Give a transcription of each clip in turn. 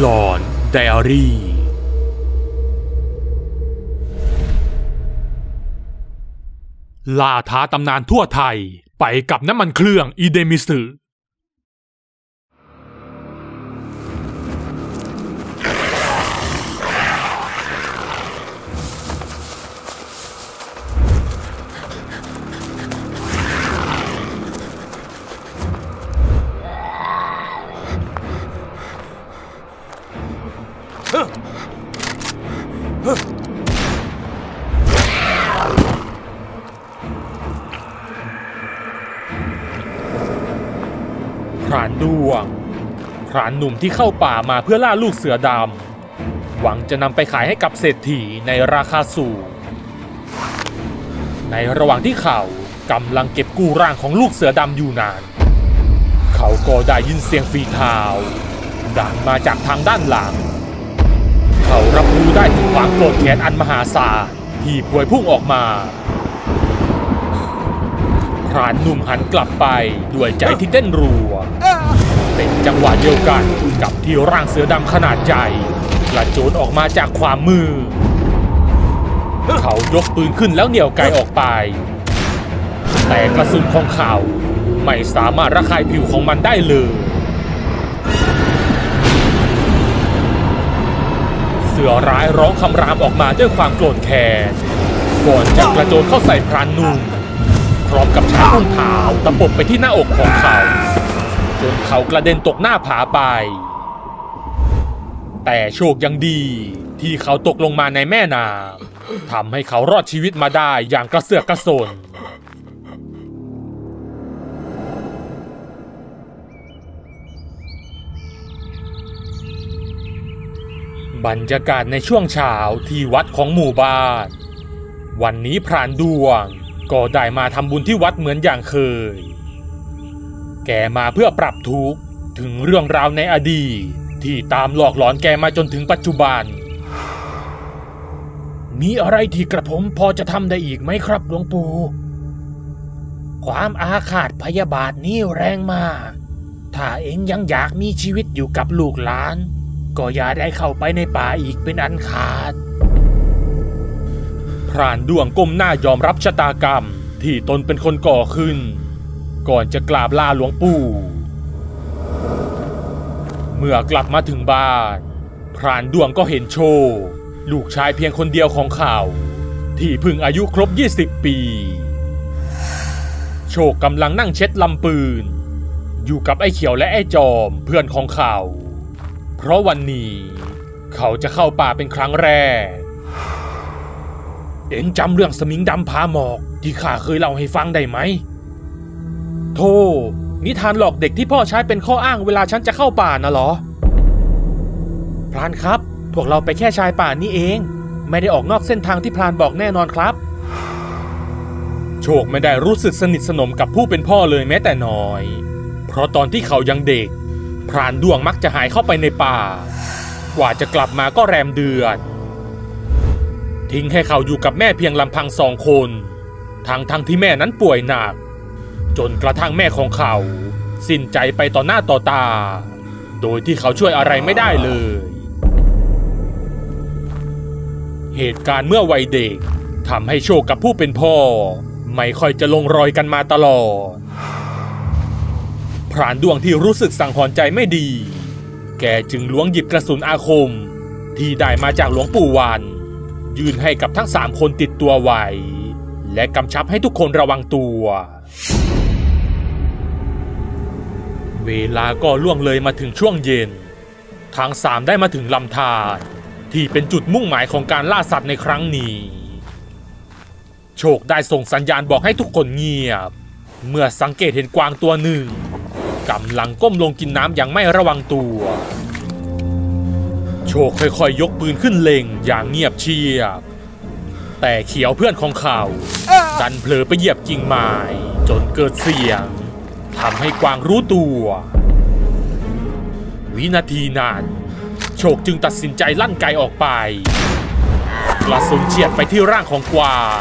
หลอนไดอารี่ล่าท้าตำนานทั่วไทยไปกับน้ำมันเครื่องอีเดมิสึพรานด้วงพรานหนุ่มที่เข้าป่ามาเพื่อล่าลูกเสือดำหวังจะนำไปขายให้กับเศรษฐีในราคาสูงในระหว่างที่เขากำลังเก็บกู้ร่างของลูกเสือดำอยู่นานเขาก็ได้ยินเสียงฝีเท้าดังมาจากทางด้านหลังเขารับรู้ได้ถึงความโกรธแค้นอันมหาศาลที่พวยพุ่งออกมาพรานหนุ่มหันกลับไปด้วยใจที่เต้นรัวเป็นจังหวะเดียวกันกับที่ร่างเสือดำขนาดใหญ่กระโจนออกมาจากความมือเขายกปืนขึ้นแล้วเหนี่ยวไกออกไปแต่กระสุนของเขาไม่สามารถระคายผิวของมันได้เลยเสือร้ายร้องคำรามออกมาด้วยความโกรธแค้นก่อนจะกระโจนเข้าใส่พรานหนุ่มพร้อมกับใช้อุ้งเท้าตะปบไปที่หน้าอกของเขาจนเขากระเด็นตกหน้าผาไปแต่โชคยังดีที่เขาตกลงมาในแม่น้ำทำให้เขารอดชีวิตมาได้อย่างกระเสือกกระสนบรรยากาศในช่วงเช้าที่วัดของหมู่บ้านวันนี้พรานดวงก็ได้มาทำบุญที่วัดเหมือนอย่างเคยแกมาเพื่อปรับทุกข์ถึงเรื่องราวในอดีตที่ตามหลอกหลอนแกมาจนถึงปัจจุบันมีอะไรที่กระผมพอจะทำได้อีกไหมครับหลวงปู่ความอาฆาตพยาบาทนี้แรงมากถ้าเอ็งยังอยากมีชีวิตอยู่กับลูกหลานก็อย่าได้เข้าไปในป่าอีกเป็นอันขาดพรานด้วงก้มหน้ายอมรับชะตากรรมที่ตนเป็นคนก่อขึ้นก่อนจะกราบลาหลวงปู่เมื่อกลับมาถึงบ้านพรานด้วงก็เห็นโชคลูกชายเพียงคนเดียวของเขาที่เพิ่งอายุครบ20 ปีโชคกำลังนั่งเช็ดลำปืนอยู่กับไอ้เขียวและไอ้จอมเพื่อนของเขาเพราะวันนี้เขาจะเข้าป่าเป็นครั้งแรกเอ็งจำเรื่องสมิงดำพาหมอกที่ข้าเคยเล่าให้ฟังได้ไหมโธ่นิทานหลอกเด็กที่พ่อใช้เป็นข้ออ้างเวลาฉันจะเข้าป่านะเหรอพรานครับพวกเราไปแค่ชายป่านี่เองไม่ได้ออกนอกเส้นทางที่พรานบอกแน่นอนครับโชคไม่ได้รู้สึกสนิทสนมกับผู้เป็นพ่อเลยแม้แต่น้อยเพราะตอนที่เขายังเด็กพรานด้วงมักจะหายเข้าไปในป่ากว่าจะกลับมาก็แรมเดือนทิ้งให้เขาอยู่กับแม่เพียงลำพัง2 คนทั้งที่แม่นั้นป่วยหนักจนกระทั่งแม่ของเขาสิ้นใจไปต่อหน้าต่อตาโดยที่เขาช่วยอะไรไม่ได้เลยเหตุการณ์เมื่อวัยเด็กทำให้โชคกับผู้เป็นพ่อไม่ค่อยจะลงรอยกันมาตลอดพรานด้วงที่รู้สึกสังหรณ์ใจไม่ดีแกจึงล้วงหยิบกระสุนอาคมที่ได้มาจากหลวงปู่วันยื่นให้กับทั้ง3 คนติดตัวไว้และกำชับให้ทุกคนระวังตัวเวลาก็ล่วงเลยมาถึงช่วงเย็นทั้ง3ได้มาถึงลำธารที่เป็นจุดมุ่งหมายของการล่าสัตว์ในครั้งนี้โชคได้ส่งสัญญาณบอกให้ทุกคนเงียบเมื่อสังเกตเห็นกวางตัวหนึ่งกำลังก้มลงกินน้ำอย่างไม่ระวังตัวโชคค่อยๆยกปืนขึ้นเล็งอย่างเงียบเชียบแต่เขียวเพื่อนของเขาดันเผลอไปเหยียบกิ่งไม้จนเกิดเสียงทำให้กวางรู้ตัววินาทีนั้นโชคจึงตัดสินใจลั่นไกออกไปกระสุนเฉียดไปที่ร่างของกวาง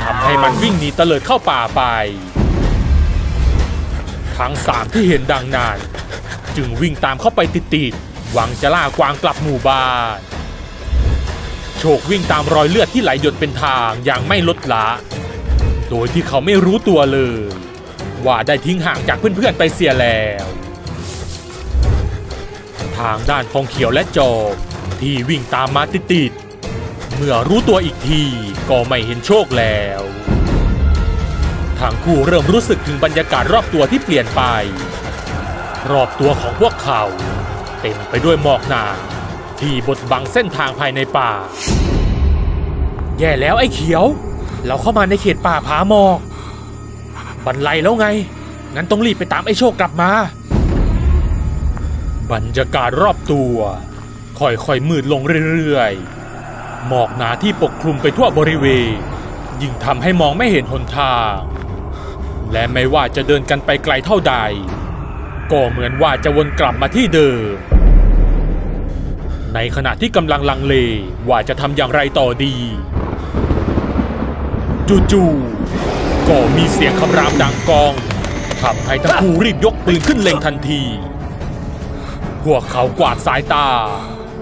ทำให้มันวิ่งหนีเตลิดเข้าป่าไปทั้ง3ที่เห็นดังนั้นจึงวิ่งตามเข้าไปติดๆ หวังจะล่ากวางกลับหมู่บ้านโชควิ่งตามรอยเลือดที่ไหลหยดเป็นทางอย่างไม่ลดละโดยที่เขาไม่รู้ตัวเลยว่าได้ทิ้งห่างจากเพื่อนๆไปเสียแล้วทางด้านของเขียวและจอบที่วิ่งตามมาติดๆเมื่อรู้ตัวอีกทีก็ไม่เห็นโชคแล้วทั้งคู่เริ่มรู้สึกถึงบรรยากาศรอบตัวที่เปลี่ยนไปรอบตัวของพวกเขาเต็มไปด้วยหมอกหนาที่บดบังเส้นทางภายในป่าแย่แล้วไอ้เขียวเราเข้ามาในเขตป่าผาหมอกบรรลัยแล้วไงงั้นต้องรีบไปตามไอ้โชคกลับมาบรรยากาศรอบตัวค่อยๆมืดลงเรื่อยๆหมอกหนาที่ปกคลุมไปทั่วบริเวณยิ่งทำให้มองไม่เห็นหนทางและไม่ว่าจะเดินกันไปไกลเท่าใดก็เหมือนว่าจะวนกลับมาที่เดิมในขณะที่กำลังลังเลว่าจะทำอย่างไรต่อดีจู่ๆก็มีเสียงคำรามดังก้องทำให้ทั้งคู่รีบยกปืนขึ้นเล็งทันทีพวกเขากวาดสายตา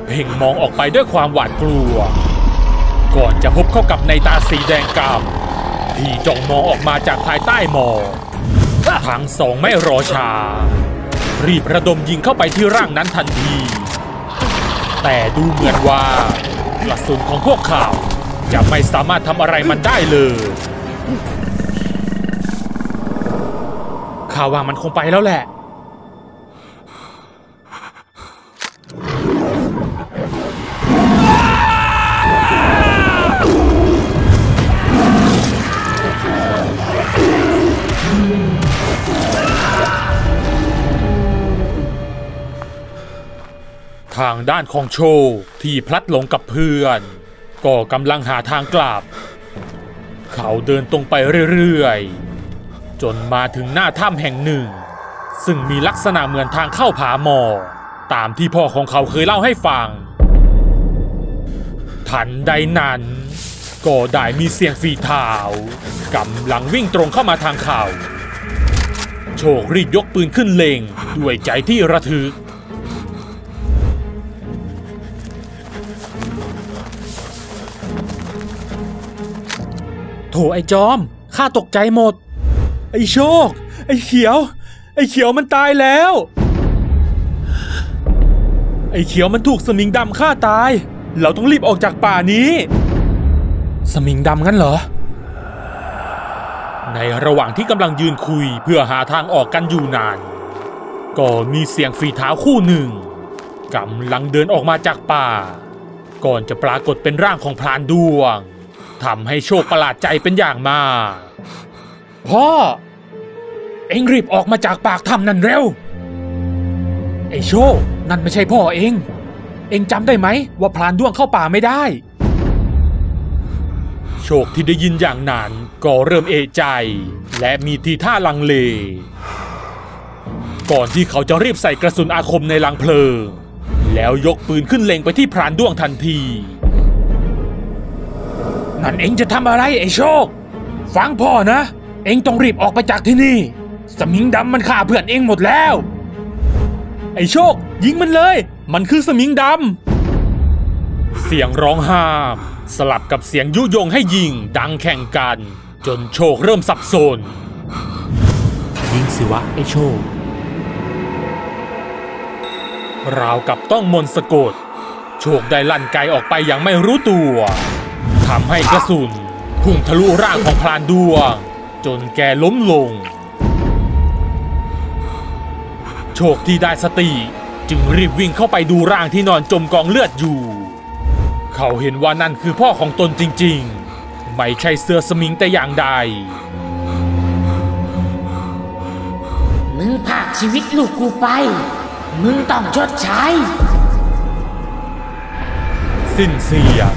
เพ่งมองออกไปด้วยความหวาดกลัวก่อนจะพบเข้ากับในตาสีแดงกำที่จ้องมองออกมาจากภายใต้หมอกทั้งสองไม่รอช้ารีบระดมยิงเข้าไปที่ร่างนั้นทันทีแต่ดูเหมือนว่ากระสุนของพวกเขาจะไม่สามารถทำอะไรมันได้เลยข่าวว่ามันคงไปแล้วแหละทางด้านของโชคที่พลัดหลงกับเพื่อนก็กำลังหาทางกลับเขาเดินตรงไปเรื่อยๆจนมาถึงหน้าถ้ำแห่งหนึ่งซึ่งมีลักษณะเหมือนทางเข้าผาหมอกตามที่พ่อของเขาเคยเล่าให้ฟังทันใดนั้นก็ได้มีเสียงฝีเท้ากำลังวิ่งตรงเข้ามาทางเขาโชครีบยกปืนขึ้นเล็งด้วยใจที่ระทึกโถไอ้จอมข้าตกใจหมดไอ้โชคไอ้เขียวมันตายแล้วไอ้เขียวมันถูกสมิงดำฆ่าตายเราต้องรีบออกจากป่านี้สมิงดำงั้นเหรอในระหว่างที่กำลังยืนคุยเพื่อหาทางออกกันอยู่นานก็มีเสียงฝีเท้าคู่หนึ่งกำลังเดินออกมาจากป่าก่อนจะปรากฏเป็นร่างของพรานดวงทำให้โชคประหลาดใจเป็นอย่างมากพ่อเอ็งรีบออกมาจากปากถ้ำนั่นเร็วไอ้โชคนั่นไม่ใช่พ่อเอ็งจำได้ไหมว่าพรานด้วงเข้าป่าไม่ได้โชคที่ได้ยินอย่างนั้นก็เริ่มเอะใจและมีทีท่าลังเลก่อนที่เขาจะรีบใส่กระสุนอาคมในลังเพลิงแล้วยกปืนขึ้นเล็งไปที่พรานด้วงทันทีนั่นเอ็งจะทำอะไรไอ้โชคฟังพ่อนะเอ็งต้องรีบออกไปจากที่นี่สมิงดำมันฆ่าเพื่อนเอ็งหมดแล้วไอ้โชคยิงมันเลยมันคือสมิงดำเสียงร้องห้ามสลับกับเสียงยุยงให้ยิงดังแข่งกันจนโชคเริ่มสับสนยิงสิวะไอ้โชคราวกับต้องมนต์สะกดโชคได้ลั่นไกออกไปอย่างไม่รู้ตัวทำให้กระสุนพุ่งทะลุร่างของพรานดวงจนแกล้มลงโชคที่ได้สติจึงรีบวิ่งเข้าไปดูร่างที่นอนจมกองเลือดอยู่เขาเห็นว่านั่นคือพ่อของตนจริงๆไม่ใช่เสือสมิงแต่อย่างใดมึงพากชีวิตลูกกูไปมึงต้องชดใช้สิ้นเสียง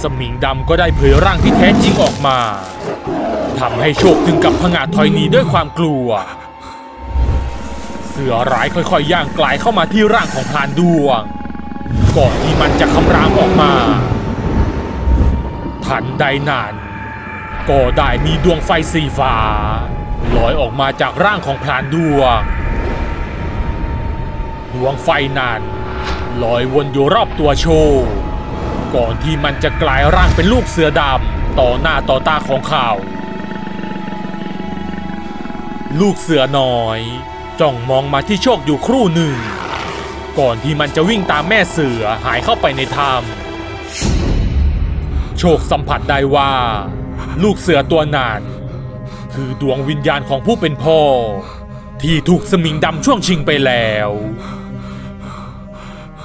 สมิงดำก็ได้เผยร่างที่แท้จริงออกมาทำให้โชคถึงกับผงาดถอยหนีด้วยความกลัวเสือร้ายค่อยๆย่างกลายเข้ามาที่ร่างของพรานดวงก่อนที่มันจะคำรามออกมาทันใดนั้นก็ได้มีดวงไฟสีฟ้าลอยออกมาจากร่างของพรานดวงไฟนั้น ลอยวนอยู่รอบตัวโชว์ก่อนที่มันจะกลายร่างเป็นลูกเสือดำต่อหน้าต่อตาของเขาลูกเสือน้อยจ้องมองมาที่โชคอยู่ครู่หนึ่งก่อนที่มันจะวิ่งตามแม่เสือหายเข้าไปในถ้ำโชคสัมผัสได้ว่าลูกเสือตัวนั้นคือดวงวิญญาณของผู้เป็นพ่อที่ถูกสมิงดำช่วงชิงไปแล้ว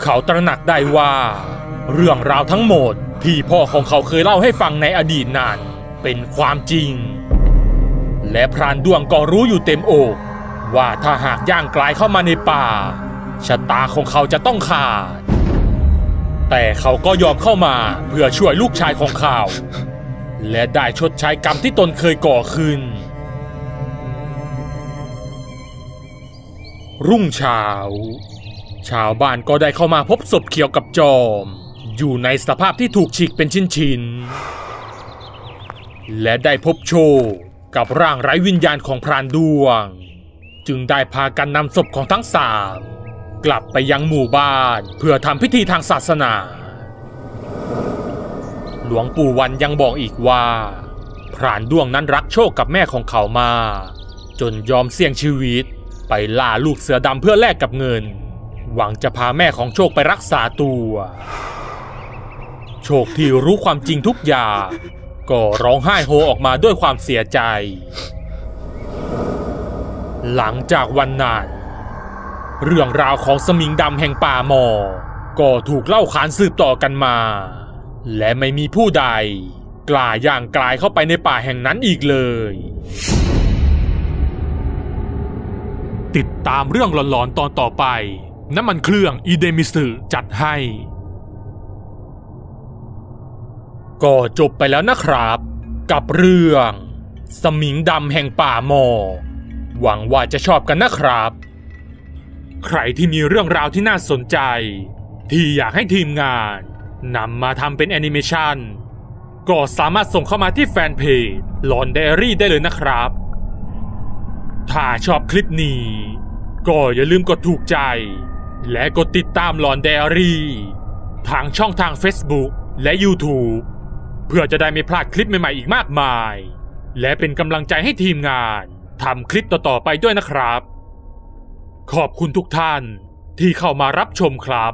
เขาตระหนักได้ว่าเรื่องราวทั้งหมดที่พ่อของเขาเคยเล่าให้ฟังในอดีตนั้นเป็นความจริงและพรานด้วงก็รู้อยู่เต็มอกว่าถ้าหากย่างกลายเข้ามาในป่าชะตาของเขาจะต้องขาดแต่เขาก็ยอมเข้ามาเพื่อช่วยลูกชายของเขาและได้ชดใช้กรรมที่ตนเคยก่อขึ้นรุ่งเช้าชาวบ้านก็ได้เข้ามาพบศพเขียวกับจอมอยู่ในสภาพที่ถูกฉีกเป็นชิ้นๆและได้พบโชคกับร่างไร้วิญญาณของพรานด้วงจึงได้พากันนำศพของทั้งสามกลับไปยังหมู่บ้านเพื่อทำพิธีทางศาสนาหลวงปู่วันยังบอกอีกว่าพรานด้วงนั้นรักโชคกับแม่ของเขามาจนยอมเสี่ยงชีวิตไปล่าลูกเสือดำเพื่อแลกกับเงินหวังจะพาแม่ของโชคไปรักษาตัวโชคที่รู้ความจริงทุกอย่างก็ร้องไห้โฮออกมาด้วยความเสียใจหลังจากวันนั้นเรื่องราวของสมิงดำแห่งป่าหมอก็ถูกเล่าขานสืบต่อกันมาและไม่มีผู้ใดกล้าย่างกลายเข้าไปในป่าแห่งนั้นอีกเลยติดตามเรื่องหลอนๆตอนต่อไปน้ำมันเครื่องอีเดมิสึจัดให้ก็จบไปแล้วนะครับกับเรื่องสมิงดำแห่งป่าหมอหวังว่าจะชอบกันนะครับใครที่มีเรื่องราวที่น่าสนใจที่อยากให้ทีมงานนำมาทำเป็นแอนิเมชันก็สามารถส่งเข้ามาที่แฟนเพจหลอนไดอารี่ได้เลยนะครับถ้าชอบคลิปนี้ก็อย่าลืมกดถูกใจและกดติดตามหลอนไดอารี่ทางช่องทาง Facebook และ YouTube เพื่อจะได้ไม่พลาดคลิปใหม่ๆอีกมากมายและเป็นกำลังใจให้ทีมงานทำคลิปต่อๆไปด้วยนะครับขอบคุณทุกท่านที่เข้ามารับชมครับ